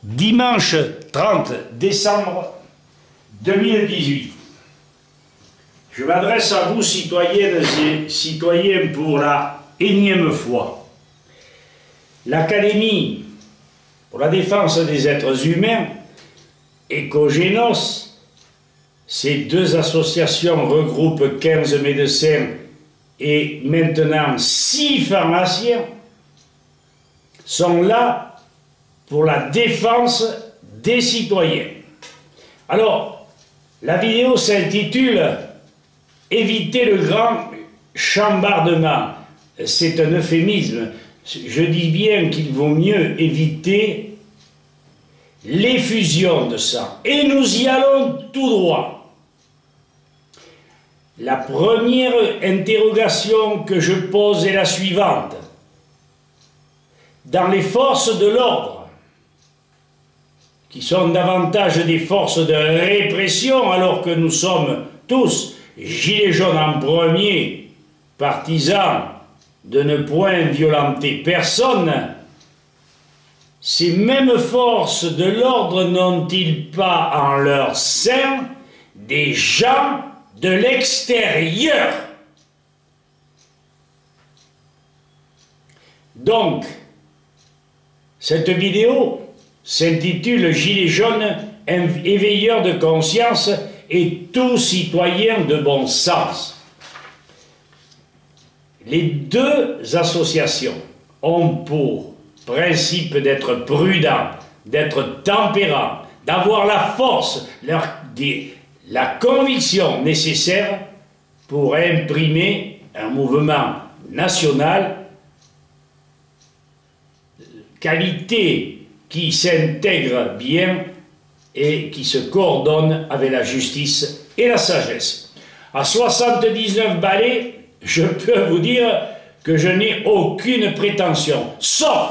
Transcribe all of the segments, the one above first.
Dimanche 30 décembre 2018. Je m'adresse à vous, citoyennes et citoyens, pour la énième fois. L'Académie pour la défense des êtres humains, Ecogénos, ces deux associations regroupent 15 médecins et maintenant 6 pharmaciens, sont là pour la défense des citoyens. Alors, la vidéo s'intitule « Éviter le grand chambardement ». C'est un euphémisme. Je dis bien qu'il vaut mieux éviter l'effusion de sang. Et nous y allons tout droit. La première interrogation que je pose est la suivante. Dans les forces de l'ordre, qui sont davantage des forces de répression, alors que nous sommes tous, gilets jaunes en premier, partisans de ne point violenter personne, ces mêmes forces de l'ordre n'ont-ils pas en leur sein des gens de l'extérieur? Donc, cette vidéo s'intitule « Gilets jaunes, éveilleurs de conscience et tout citoyen de bon sens ». Les deux associations ont pour principe d'être prudents, d'être tempérants, d'avoir la force, la conviction nécessaire pour imprimer un mouvement national, qualité qui s'intègre bien et qui se coordonne avec la justice et la sagesse. À 79 balais, je peux vous dire que je n'ai aucune prétention, sauf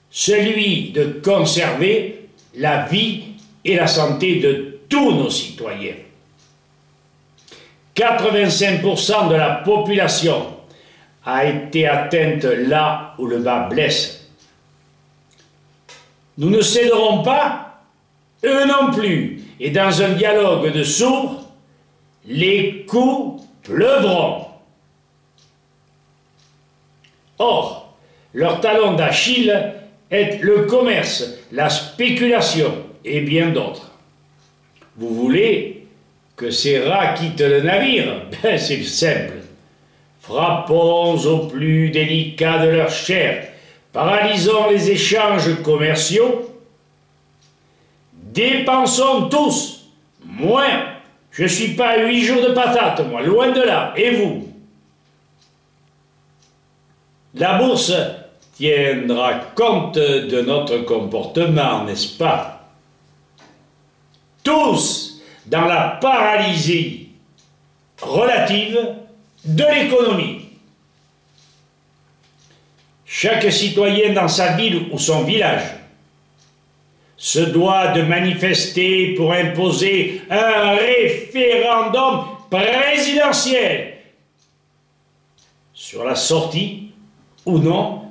celui de conserver la vie et la santé de tous nos citoyens. 85% de la population a été atteinte là où le bas blesse. Nous ne céderons pas, eux non plus, et dans un dialogue de sourds, les coups pleuvront. Or, leur talon d'Achille est le commerce, la spéculation et bien d'autres. Vous voulez que ces rats quittent le navire? Ben, c'est simple. Frappons au plus délicat de leur chair, paralysons les échanges commerciaux, dépensons tous, moins. Je ne suis pas à 8 jours de patates, moi, loin de là, et vous? La bourse tiendra compte de notre comportement, n'est-ce pas? Tous dans la paralysie relative de l'économie. Chaque citoyen dans sa ville ou son village se doit de manifester pour imposer un référendum présidentiel sur la sortie ou non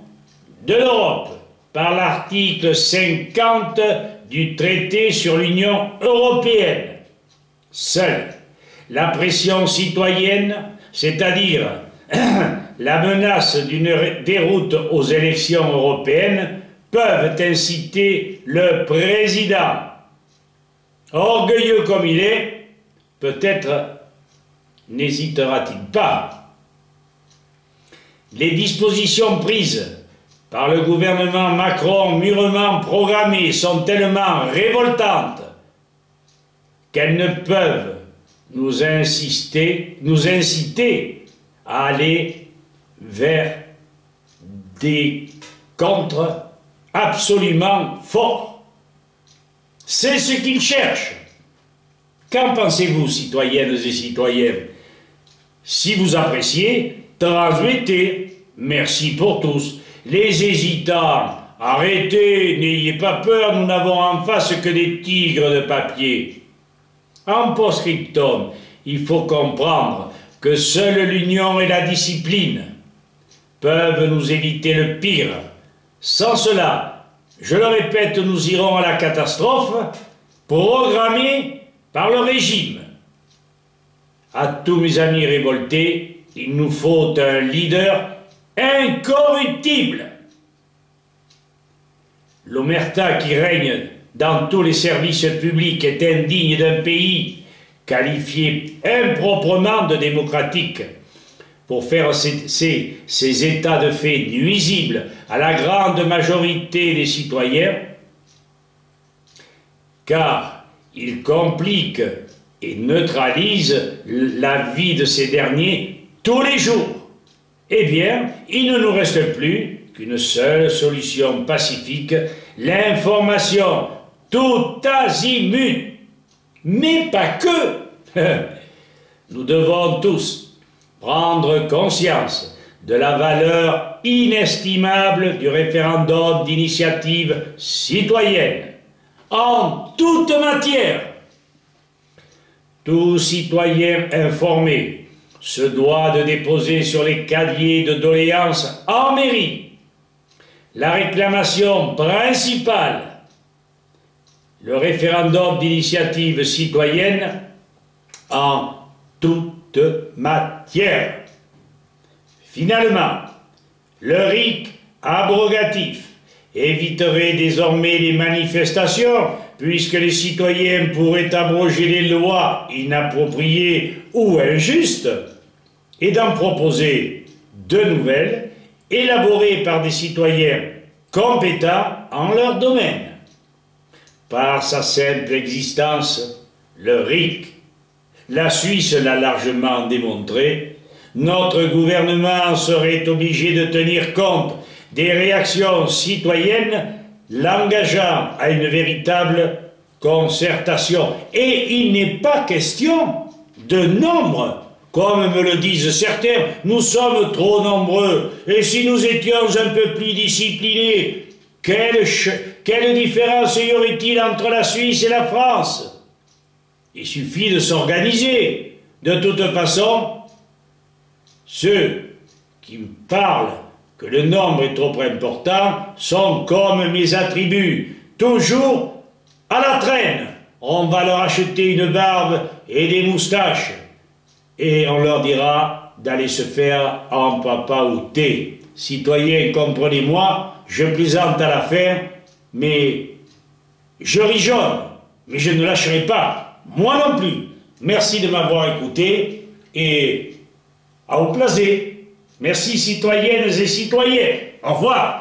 de l'Europe par l'article 50 du traité sur l'Union européenne. Seule la pression citoyenne, c'est-à-dire la menace d'une déroute aux élections européennes, peuvent inciter le président, orgueilleux comme il est, peut-être n'hésitera-t-il pas. Les dispositions prises par le gouvernement Macron, mûrement programmées, sont tellement révoltantes qu'elles ne peuvent nous inciter à aller vers des contres absolument forts. C'est ce qu'ils cherchent. Qu'en pensez-vous, citoyennes et citoyens? Si vous appréciez, transmettez. Merci pour tous. Les hésitants, arrêtez, n'ayez pas peur, nous n'avons en face que des tigres de papier. En post-scriptum, il faut comprendre que seule l'union et la discipline peuvent nous éviter le pire. Sans cela, je le répète, nous irons à la catastrophe, programmée par le régime. À tous mes amis révoltés, il nous faut un leader incorruptible. L'omerta qui règne dans tous les services publics est indigne d'un pays qualifié improprement de démocratique pour faire ces états de fait nuisibles à la grande majorité des citoyens, car ils compliquent et neutralisent la vie de ces derniers tous les jours. Eh bien, il ne nous reste plus qu'une seule solution pacifique, l'information tout azimut, mais pas que. Nous devons tous prendre conscience de la valeur inestimable du référendum d'initiative citoyenne en toute matière. Tout citoyen informé se doit de déposer sur les casiers de doléances en mairie la réclamation principale, le référendum d'initiative citoyenne en toute matière. Finalement, le RIC abrogatif éviterait désormais les manifestations puisque les citoyens pourraient abroger les lois inappropriées ou injustes et d'en proposer de nouvelles élaborées par des citoyens compétents en leur domaine. Par sa simple existence, le RIC, la Suisse l'a largement démontré, notre gouvernement serait obligé de tenir compte des réactions citoyennes l'engageant à une véritable concertation. Et il n'est pas question de nombre, comme me le disent certains, nous sommes trop nombreux, et si nous étions un peu plus disciplinés, quelle différence y aurait-il entre la Suisse et la France? Il suffit de s'organiser. De toute façon, ceux qui me parlent que le nombre est trop important sont comme mes attributs, toujours à la traîne. On va leur acheter une barbe et des moustaches, et on leur dira d'aller se faire en papa ou thé. Citoyens, comprenez-moi, je plaisante à la fin, mais je rigole, mais je ne lâcherai pas, moi non plus. Merci de m'avoir écouté, et à vous placer. Merci citoyennes et citoyens. Au revoir.